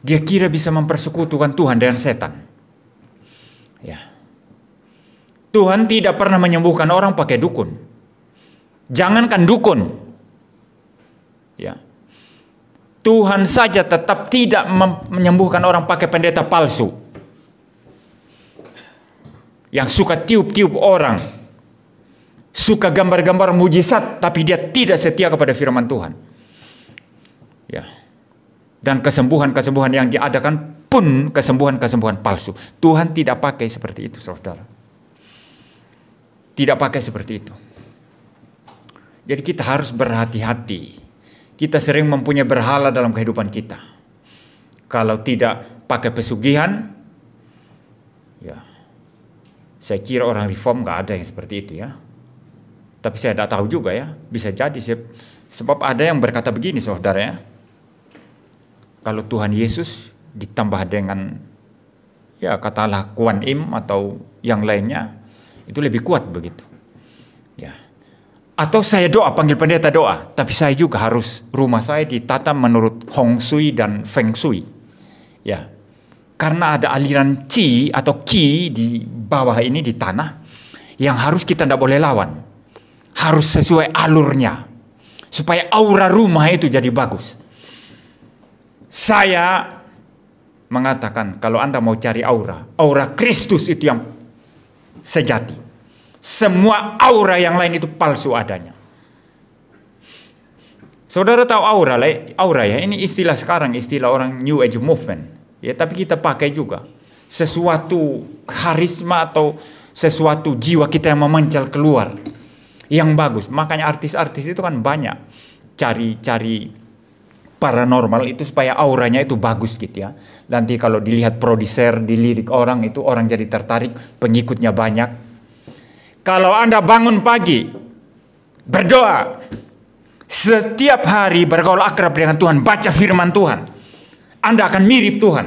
Dia kira bisa mempersekutukan Tuhan dengan setan. Ya. Tuhan tidak pernah menyembuhkan orang pakai dukun. Jangankan dukun. Ya. Tuhan saja tetap tidak menyembuhkan orang pakai pendeta palsu. Yang suka tiup-tiup orang. Suka gambar-gambar mujizat, tapi dia tidak setia kepada firman Tuhan. Ya. Dan kesembuhan-kesembuhan yang diadakan pun kesembuhan-kesembuhan palsu. Tuhan tidak pakai seperti itu, saudara. Tidak pakai seperti itu. Jadi kita harus berhati-hati. Kita sering mempunyai berhala dalam kehidupan kita. Kalau tidak pakai pesugihan, ya, saya kira orang reform nggak ada yang seperti itu ya. Tapi saya tidak tahu juga ya. Bisa jadi sebab ada yang berkata begini, saudara ya. Kalau Tuhan Yesus ditambah dengan ya katalah Kuan Im atau yang lainnya, itu lebih kuat begitu. Ya. Atau saya doa, panggil pendeta doa, tapi saya juga harus rumah saya ditata menurut Hong Shui dan Feng Shui. Ya. Karena ada aliran Qi atau Qi di bawah ini di tanah yang harus kita tidak boleh lawan. Harus sesuai alurnya supaya aura rumah itu jadi bagus. Saya mengatakan kalau Anda mau cari aura Kristus itu yang sejati. Semua aura yang lain itu palsu adanya. Saudara tahu aura ya, ini istilah sekarang, istilah orang New Age Movement. Ya, tapi kita pakai juga. Sesuatu karisma atau sesuatu jiwa kita yang memancar keluar. Yang bagus. Makanya artis-artis itu kan banyak cari paranormal itu supaya auranya itu bagus gitu ya. Nanti kalau dilihat produser, dilirik orang itu orang jadi tertarik, pengikutnya banyak. Kalau Anda bangun pagi, berdoa, setiap hari bergaul akrab dengan Tuhan, baca firman Tuhan, Anda akan mirip Tuhan.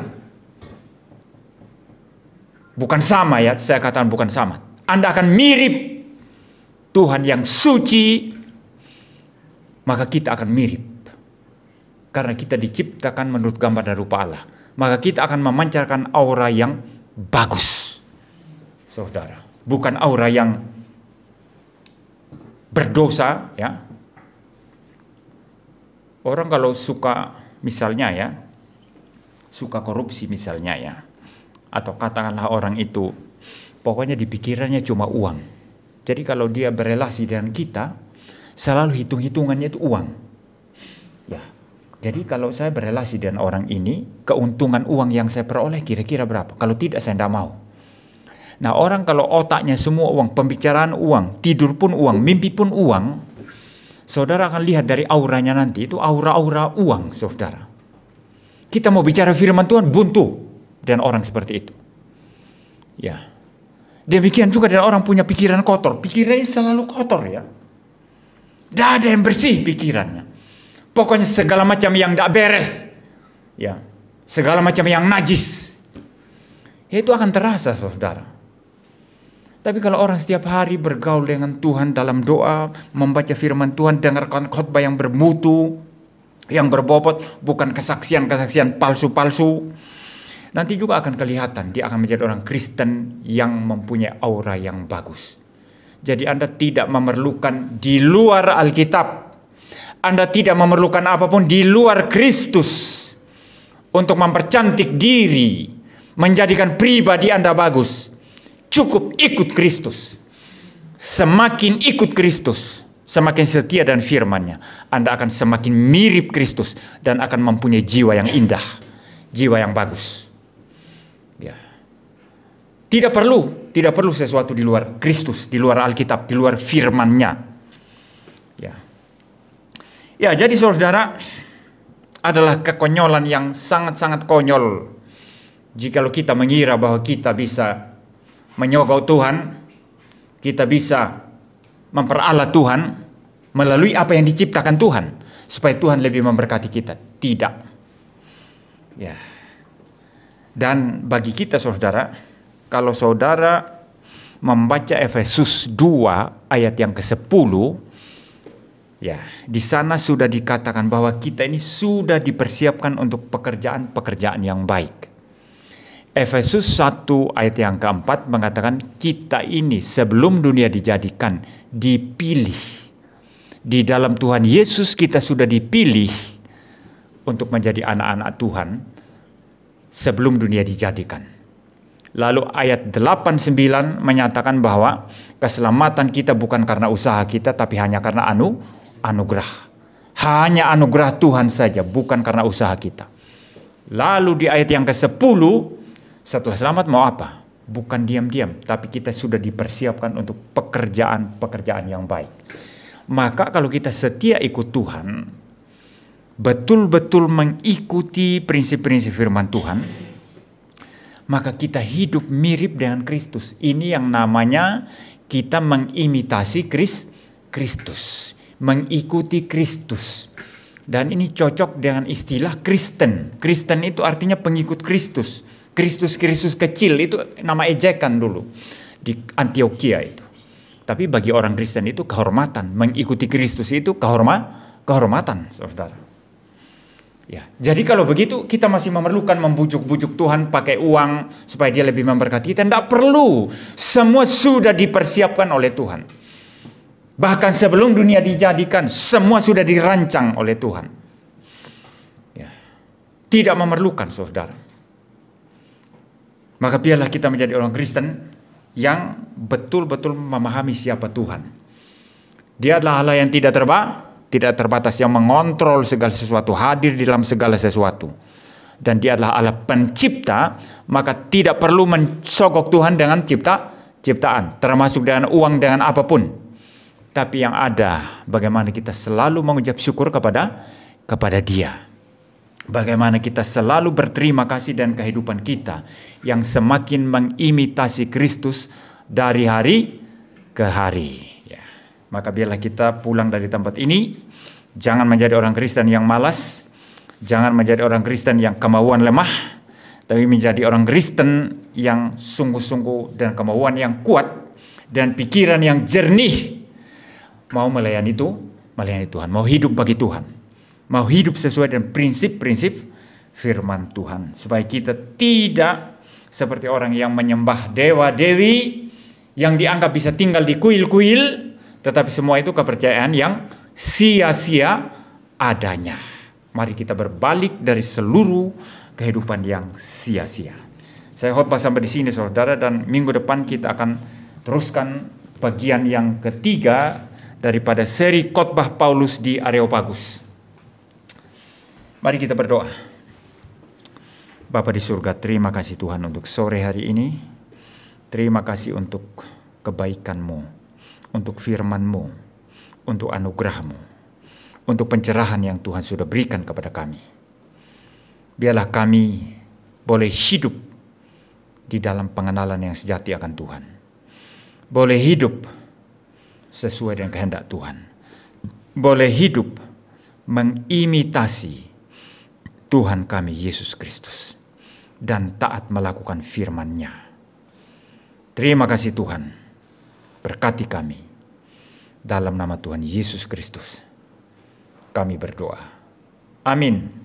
Bukan sama ya, saya katakan bukan sama. Anda akan mirip Tuhan yang suci, maka kita akan mirip. Karena kita diciptakan menurut gambar dan rupa Allah. Maka kita akan memancarkan aura yang bagus, saudara. Bukan aura yang berdosa ya. Orang kalau suka misalnya ya, suka korupsi misalnya ya, atau katakanlah orang itu pokoknya di pikirannya cuma uang. Jadi kalau dia berelasi dengan kita, selalu hitung-hitungannya itu uang. Ya. Jadi kalau saya berelasi dengan orang ini, keuntungan uang yang saya peroleh kira-kira berapa? Kalau tidak saya tidak mau. Nah, orang kalau otaknya semua uang, pembicaraan uang, tidur pun uang, mimpi pun uang, saudara akan lihat dari auranya nanti, itu aura-aura uang, saudara. Kita mau bicara firman Tuhan, buntu dengan orang seperti itu. Ya. Demikian juga dengan orang punya pikiran kotor. Pikirannya selalu kotor ya. Tidak ada yang bersih pikirannya. Pokoknya segala macam yang tidak beres. Ya. Segala macam yang najis. Itu akan terasa, saudara. Tapi kalau orang setiap hari bergaul dengan Tuhan dalam doa, membaca firman Tuhan, dengarkan khotbah yang bermutu, yang berbobot, bukan kesaksian-kesaksian palsu-palsu, nanti juga akan kelihatan dia akan menjadi orang Kristen yang mempunyai aura yang bagus. Jadi Anda tidak memerlukan di luar Alkitab, Anda tidak memerlukan apapun di luar Kristus untuk mempercantik diri, menjadikan pribadi Anda bagus. Cukup ikut Kristus. Semakin ikut Kristus, semakin setia dan firman-Nya, Anda akan semakin mirip Kristus dan akan mempunyai jiwa yang indah, jiwa yang bagus. Ya. Tidak perlu sesuatu di luar Kristus, di luar Alkitab, di luar firman-Nya. Ya. Ya, jadi saudara, adalah kekonyolan yang sangat-sangat konyol jikalau kita mengira bahwa kita bisa menyogok Tuhan, kita bisa memperalat Tuhan melalui apa yang diciptakan Tuhan, supaya Tuhan lebih memberkati kita. Tidak. Ya. Dan bagi kita saudara, kalau saudara membaca Efesus 2 ayat yang ke-10, ya, di sana sudah dikatakan bahwa kita ini sudah dipersiapkan untuk pekerjaan-pekerjaan yang baik. Efesus 1 ayat yang keempat mengatakan kita ini sebelum dunia dijadikan dipilih. Di dalam Tuhan Yesus kita sudah dipilih untuk menjadi anak-anak Tuhan sebelum dunia dijadikan. Lalu ayat 8-9 menyatakan bahwa keselamatan kita bukan karena usaha kita, tapi hanya karena anugerah. Hanya anugerah Tuhan saja, bukan karena usaha kita. Lalu di ayat yang ke-10, setelah selamat mau apa? Bukan diam-diam, tapi kita sudah dipersiapkan untuk pekerjaan-pekerjaan yang baik. Maka kalau kita setia ikut Tuhan, betul-betul mengikuti prinsip-prinsip firman Tuhan, maka kita hidup mirip dengan Kristus. Ini yang namanya kita mengimitasi Kristus, mengikuti Kristus. Dan ini cocok dengan istilah Kristen. Kristen itu artinya pengikut Kristus. Kristus kecil itu nama ejekan dulu di Antioquia itu. Tapi bagi orang Kristen itu kehormatan. Mengikuti Kristus itu kehormatan, saudara. Ya, jadi kalau begitu kita masih memerlukan membujuk-bujuk Tuhan pakai uang supaya dia lebih memberkati kita. Tidak perlu. Semua sudah dipersiapkan oleh Tuhan. Bahkan sebelum dunia dijadikan, semua sudah dirancang oleh Tuhan. Ya. Tidak memerlukan, saudara. Maka biarlah kita menjadi orang Kristen yang betul-betul memahami siapa Tuhan. Dia adalah Allah yang tidak terbatas, yang mengontrol segala sesuatu, hadir di dalam segala sesuatu. Dan dia adalah Allah pencipta, maka tidak perlu mensogok Tuhan dengan ciptaan, termasuk dengan uang, dengan apapun. Tapi yang ada, bagaimana kita selalu mengucap syukur kepada Dia. Bagaimana kita selalu berterima kasih dan kehidupan kita yang semakin mengimitasi Kristus dari hari ke hari. Ya. Maka biarlah kita pulang dari tempat ini, jangan menjadi orang Kristen yang malas, jangan menjadi orang Kristen yang kemauan lemah, tapi menjadi orang Kristen yang sungguh-sungguh dan kemauan yang kuat dan pikiran yang jernih, mau melayani Tuhan, mau hidup bagi Tuhan, mau hidup sesuai dengan prinsip-prinsip firman Tuhan, supaya kita tidak seperti orang yang menyembah dewa-dewi yang dianggap bisa tinggal di kuil-kuil, tetapi semua itu kepercayaan yang sia-sia adanya. Mari kita berbalik dari seluruh kehidupan yang sia-sia. Saya khotbah sampai di sini saudara, dan minggu depan kita akan teruskan bagian yang ketiga daripada seri khotbah Paulus di Areopagus. Mari kita berdoa. Bapa di surga, terima kasih Tuhan untuk sore hari ini. Terima kasih untuk kebaikan-Mu, untuk firman-Mu, untuk anugerah-Mu, untuk pencerahan yang Tuhan sudah berikan kepada kami. Biarlah kami boleh hidup di dalam pengenalan yang sejati akan Tuhan. Boleh hidup sesuai dengan kehendak Tuhan. Boleh hidup mengimitasi Tuhan kami Yesus Kristus dan taat melakukan firman-Nya. Terima kasih Tuhan. Berkati kami. Dalam nama Tuhan Yesus Kristus kami berdoa. Amin.